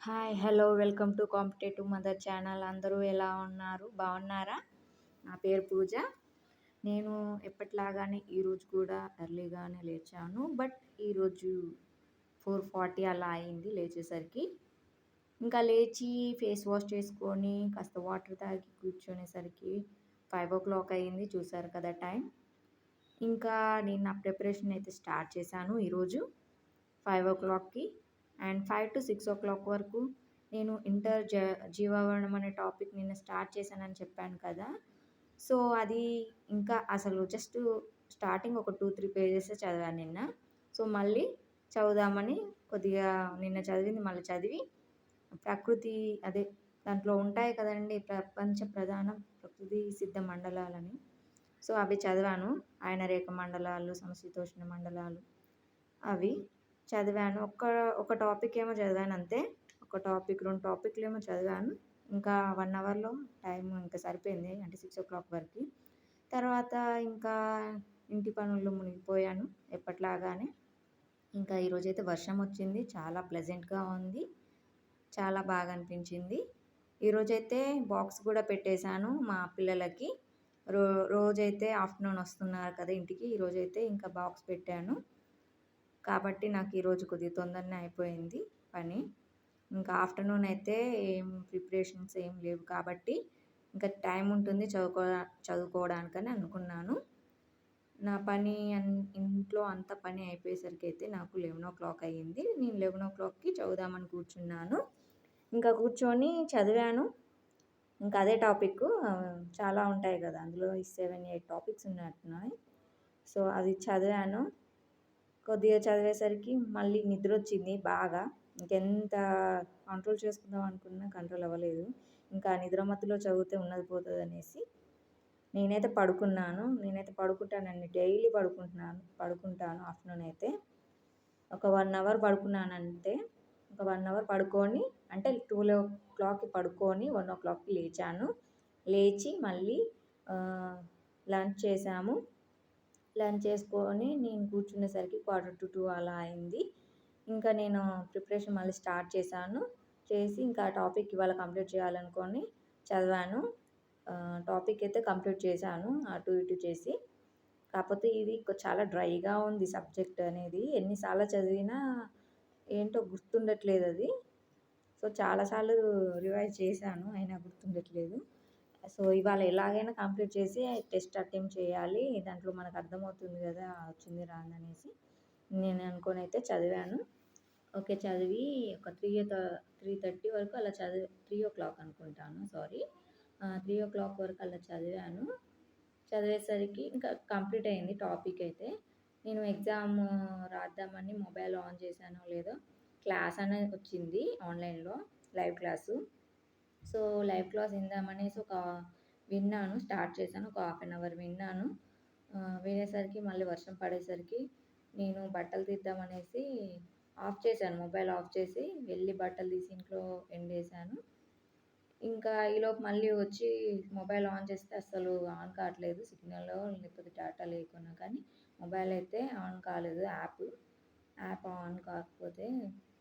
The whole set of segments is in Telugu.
Hi! Hello! Welcome to competitive mother channel. అందరూ ఎలా ఉన్నారు? బాగున్నారా? నా పేరు పూజ. నేను ఎప్పటిలాగానే ఈరోజు కూడా ఎర్లీగానే లేచాను. బట్ ఈరోజు 4:40 అలా అయింది లేచేసరికి. ఇంకా లేచి ఫేస్ వాష్ చేసుకొని కాస్త వాటర్ తాగి కూర్చునేసరికి 5:00 అయింది. చూసారు కదా టైం. ఇంకా నేను నా ప్రిపరేషన్ అయితే స్టార్ట్ చేశాను ఈరోజు 5:00కి. అండ్ 5 to 6 వరకు నేను జీవావరణం అనే టాపిక్ నిన్న స్టార్ట్ చేశానని చెప్పాను కదా. సో అది ఇంకా అసలు జస్ట్ స్టార్టింగ్ ఒక 2-3 పేజెసే చదివాను నిన్న. సో మళ్ళీ చదువుదామని కొద్దిగా నిన్న చదివింది మళ్ళీ చదివి ప్రకృతి అదే దాంట్లో ఉంటాయి కదండి ప్రపంచ ప్రధాన ప్రకృతి సిద్ధ మండలాలని. సో అవి చదివాను. అయనరేఖ మండలాలు, సమశీతోష్ణ మండలాలు అవి చదివాను. ఒక టాపిక్ ఏమో చదివాను అంతే. ఒక టాపిక్ 2 టాపిక్‌లేమో చదివాను. ఇంకా 1 అవర్‌లో టైం ఇంకా సరిపోయింది. అంటే 6:00 వరకి. తర్వాత ఇంకా ఇంటి పనుల్లో మునిగిపోయాను ఎప్పటిలాగానే. ఇంకా ఈరోజైతే వర్షం వచ్చింది. చాలా ప్లెజెంట్‌గా ఉంది. చాలా బాగా అనిపించింది. ఈరోజైతే బాక్స్ కూడా పెట్టేశాను మా పిల్లలకి. రో రోజైతే ఆఫ్టర్‌నూన్ వస్తున్నారు కదా ఇంటికి. ఈరోజైతే ఇంకా బాక్స్ పెట్టాను. కాబట్టి నాకు ఈరోజు కొద్దిగా తొందరనే అయిపోయింది పని. ఇంకా ఆఫ్టర్‌నూన్ అయితే ఏం ప్రిపరేషన్స్ ఏం లేవు కాబట్టి ఇంకా టైం ఉంటుంది చదువుకోవడానికని అనుకున్నాను. నా పని ఇంట్లో అంతా పని అయిపోయేసరికైతే నాకు 11:00 అయ్యింది. నేను 11:00కి చదువుదామని కూర్చున్నాను. ఇంకా కూర్చొని చదివాను. ఇంకా అదే టాపిక్ చాలా ఉంటాయి కదా అందులో 7, 8 టాపిక్స్ ఉన్నట్టున్నాయి. సో అది చదివాను. కొద్దిగా చదివేసరికి మళ్ళీ నిద్రొచ్చింది బాగా. ఇంకెంత కంట్రోల్ చేసుకుందాం అనుకున్నా కంట్రోల్ అవ్వలేదు. ఇంకా నిద్ర మత్తులో చదివితే ఉన్నది పోతదనేసి నేనైతే పడుకుంటానండి. డైలీ పడుకుంటాను ఆఫ్టర్‌నూన్ అయితే. ఒక 1 అవర్ పడుకున్నానంతే. ఒక 1 అవర్ పడుకొని అంటే 12:00కి పడుకొని 1:00కి లేచాను. లేచి మళ్ళీ లంచ్ చేశాము. లంచ్ చేసుకొని నేను కూర్చునేసరికి 1:45 అలా అయింది. ఇంకా నేను ప్రిపరేషన్ మళ్ళీ స్టార్ట్ చేశాను. చేసి ఇంకా టాపిక్ ఇవాళ కంప్లీట్ చేయాలనుకొని చదివాను. టాపిక్ అయితే కంప్లీట్ చేశాను అటు ఇటు చేసి. కాకపోతే ఇది చాలా డ్రైగా ఉంది సబ్జెక్ట్ అనేది. ఎన్నిసార్లు చదివినా ఏంటో గుర్తుండట్లేదు అది. సో చాలా సార్లు రివైజ్ చేశాను అయినా గుర్తుండట్లేదు. సో ఇవాళ ఎలాగైనా కంప్లీట్ చేసి టెస్ట్ అటెంప్ట్ చేయాలి. దాంట్లో మనకు అర్థమవుతుంది కదా వచ్చింది రాందనేసి నేను అనుకొని అయితే చదివాను. ఓకే. చదివి ఒక 3:30 వరకు అలా 3:00 అనుకుంటాను. సారీ. 3:00 వరకు అలా చదివాను. చదివేసరికి ఇంకా కంప్లీట్ అయింది టాపిక్ అయితే. నేను ఎగ్జామ్ రాద్దామని మొబైల్ ఆన్ చేశానో లేదో క్లాస్ అనేది వచ్చింది ఆన్లైన్‌లో live class. So live class విందామనేసి విన్నాను. స్టార్ట్ చేశాను. ఒక హాఫ్ అన్ అవర్ విన్నాను. వినేసరికి మళ్ళీ వర్షం పడేసరికి నేను బట్టలు తీద్దామనేసి ఆఫ్ చేశాను. మొబైల్ ఆఫ్ చేసి వెళ్ళి బట్టలు తీసి ఇంట్లో ఎండేశాను. ఇంకా ఈలోపు మళ్ళీ వచ్చి మొబైల్ ఆన్ చేస్తే అస్సలు ఆన్ కావట్లేదు. సిగ్నలో లేకపోతే డేటా లేకున్నా కానీ మొబైల్ అయితే ఆన్ కాలేదు యాప్ ఆన్ కాకపోతే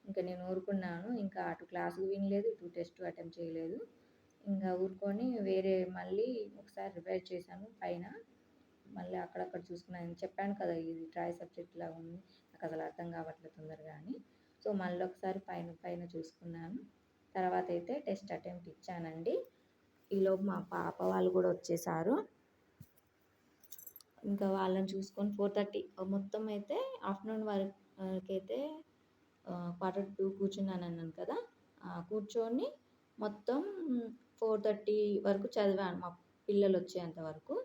ఇంక నేను ఊరుకున్నాను. ఇంకా అటు క్లాసులు వినలేదు, ఇటు టెస్ట్ అటెంప్ట్ చేయలేదు. ఇంకా ఊరుకొని మళ్ళీ ఒకసారి రివైజ్ చేశాను పైన. మళ్ళీ అక్కడక్కడ చూసుకున్నాను. చెప్పాను కదా ఇది ట్రై సబ్జెక్ట్‌లా ఉంది. నాకు అసలు అర్థం కావట్లేదు తొందరగా అని. సో మళ్ళీ ఒకసారి పైన చూసుకున్నాను. తర్వాత అయితే టెస్ట్ అటెంప్ట్ ఇచ్చానండి. ఈలోపు మా పాప వాళ్ళు కూడా వచ్చేసారు. ఇంకా వాళ్ళని చూసుకొని 4:30 మొత్తం అయితే ఆఫ్టర్‌నూన్ వరకైతే 1:45 కూర్చున్నానన్నాను కదా. కూర్చొని మొత్తం 4:30 వరకు చదివాను మా పిల్లలు వచ్చేంత వరకు.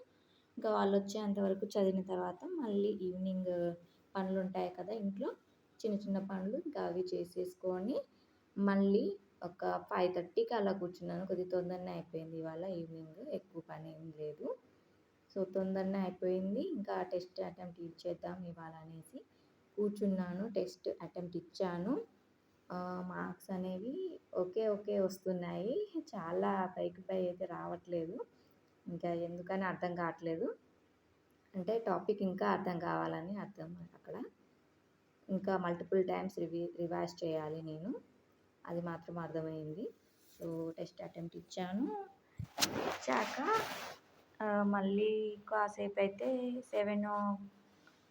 ఇంకా వాళ్ళు వచ్చేంత వరకు చదివిన తర్వాత మళ్ళీ ఈవినింగ్ పనులుంటాయి కదా ఇంట్లో. చిన్న చిన్న పనులు ఇంకా అవి చేసేసుకొని మళ్ళీ ఒక 5:30కి అలా కూర్చున్నాను. కొద్దిగా తొందరనే అయిపోయింది ఇవాళ ఈవినింగ్. ఎక్కువ పని ఏం లేదు. సో తొందరనే అయిపోయింది. ఇంకా టెస్ట్ అటెంప్ట్ ఇచ్చేద్దాం ఇవాళ అనేసి కూర్చున్నాను. టెస్ట్ అటెంప్ట్ ఇచ్చాను. మార్క్స్ అనేవి ఓకే వస్తున్నాయి. చాలా పైకి అయితే రావట్లేదు. ఇంకా ఎందుకని అర్థం కావట్లేదు. అంటే టాపిక్ ఇంకా అర్థం కావాలని అర్థం అక్కడ. ఇంకా మల్టిపుల్ టైమ్స్ రివైజ్ చేయాలి నేను. అది మాత్రం అర్థమైంది. సో టెస్ట్ అటెంప్ట్ ఇచ్చాను. ఇచ్చాక మళ్ళీ కాసేపయితే 7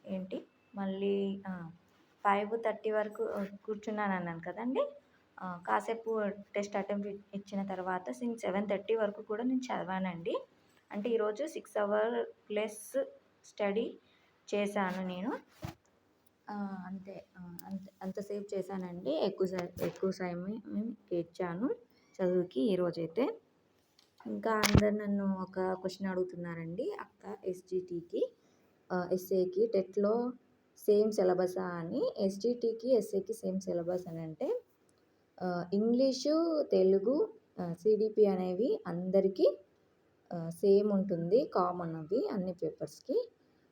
ఏంటి మళ్ళీ 5:30 వరకు కూర్చున్నానన్నాను కదండీ! కాసేపు టెస్ట్ అటెంప్ట్ ఇచ్చిన తర్వాత 7:30 వరకు కూడా నేను చదివానండి. అంటే ఈరోజు 6 అవర్ ప్లస్ స్టడీ చేశాను నేను. అంతే. అంతసేపు చేశానండి. ఎక్కువ సమయం ఇచ్చాను చదువుకి ఈరోజైతే. ఇంకా అందరు నన్ను ఒక క్వెషన్ అడుగుతున్నారండి. అక్క ఎస్‌జిటికి ఎస్ఏకి టెట్‌లో సేమ్ సిలబసా అని. ఎస్‌జిటికి, ఎస్ఏకి సేమ్ సిలబస్ అని అంటే ఇంగ్లీషు, తెలుగు, సిడిపి అనేవి అందరికీ సేమ్ ఉంటుంది. కామన్ అవి అన్ని పేపర్స్‌కి.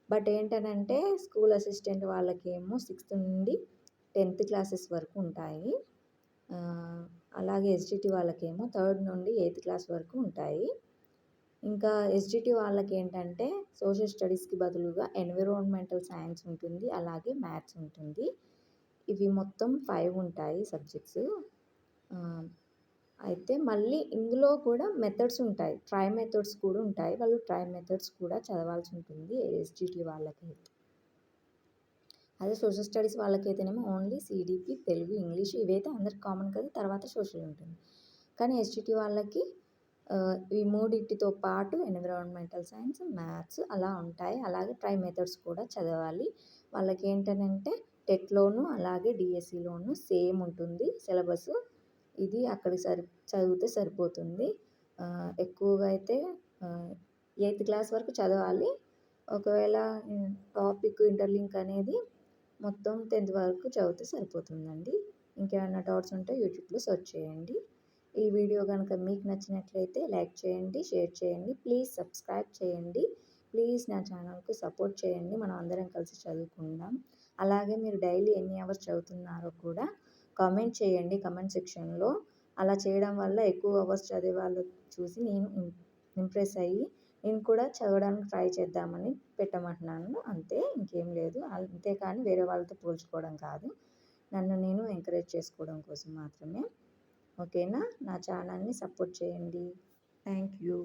బట్ ఏంటనంటే స్కూల్ అసిస్టెంట్ వాళ్ళకేమో 6th నుండి 10th క్లాసెస్ వరకు ఉంటాయి. అలాగే ఎస్‌జిటి వాళ్ళకేమో 3rd నుండి 8th క్లాస్ వరకు ఉంటాయి. ఇంకా ఎస్‌జిటి వాళ్ళకేంటంటే సోషల్ స్టడీస్‌కి బదులుగా ఎన్విరాన్మెంటల్ సైన్స్ ఉంటుంది. అలాగే మ్యాథ్స్ ఉంటుంది. ఇవి మొత్తం 5 ఉంటాయి సబ్జెక్ట్స్. అయితే మళ్ళీ ఇందులో కూడా మెథడ్స్ ఉంటాయి. ట్రై మెథడ్స్ కూడా ఉంటాయి. వాళ్ళు ట్రై మెథడ్స్ కూడా చదవాల్సి ఉంటుంది ఎస్‌జిటి వాళ్ళకైతే. అదే సోషల్ స్టడీస్ వాళ్ళకైతేనేమో ఓన్లీ సిడిపి, తెలుగు, ఇంగ్లీష్ ఇవైతే అందరికి కామన్ కదా! తర్వాత సోషల్ ఉంటుంది. కానీ ఎస్‌జిటి వాళ్ళకి ఈ మూడిటితో పాటు ఎన్విరాన్మెంటల్ సైన్స్, మ్యాథ్స్ అలా ఉంటాయి. అలాగే ట్రై మెథడ్స్ కూడా చదవాలి. వాళ్ళకేంటనంటే టెట్‌లోను అలాగే డిఎస్సిలోను సేమ్ ఉంటుంది సిలబస్. ఇది అక్కడ చదివితే సరిపోతుంది. ఎక్కువగా అయితే 8th క్లాస్ వరకు చదవాలి. ఒకవేళ టాపిక్ ఇంటర్లింక్ అనేది మొత్తం 10th వరకు చదివితే సరిపోతుందండి. ఇంకేమైనా డౌట్స్ ఉంటే యూట్యూబ్‌లో సెర్చ్ చేయండి. ఈ వీడియో గనుక మీకు నచ్చినట్లయితే లైక్ చేయండి, షేర్ చేయండి. ప్లీజ్ సబ్స్క్రైబ్ చేయండి. ప్లీజ్ నా ఛానల్‌కి సపోర్ట్ చేయండి. మనం అందరం కలిసి చదువుకుందాం. అలాగే మీరు డైలీ ఎన్ని అవర్స్ చదువుతున్నారో కూడా కామెంట్ చేయండి కామెంట్ సెక్షన్‌లో. అలా చేయడం వల్ల ఎక్కువ అవర్స్ చదివే వాళ్ళు చూసి నేను ఇంప్రెస్ అయ్యి నేను కూడా చదవడానికి ట్రై చేద్దామని పెట్టమంటున్నాను. అంతే, ఇంకేం లేదు. అంతేకానీ వేరే వాళ్ళతో పోల్చుకోవడం కాదు. నన్ను నేను ఎంకరేజ్ చేసుకోవడం కోసం మాత్రమే. ఓకేనా? నా ఛానల్‌ని సపోర్ట్ చేయండి. Thank you.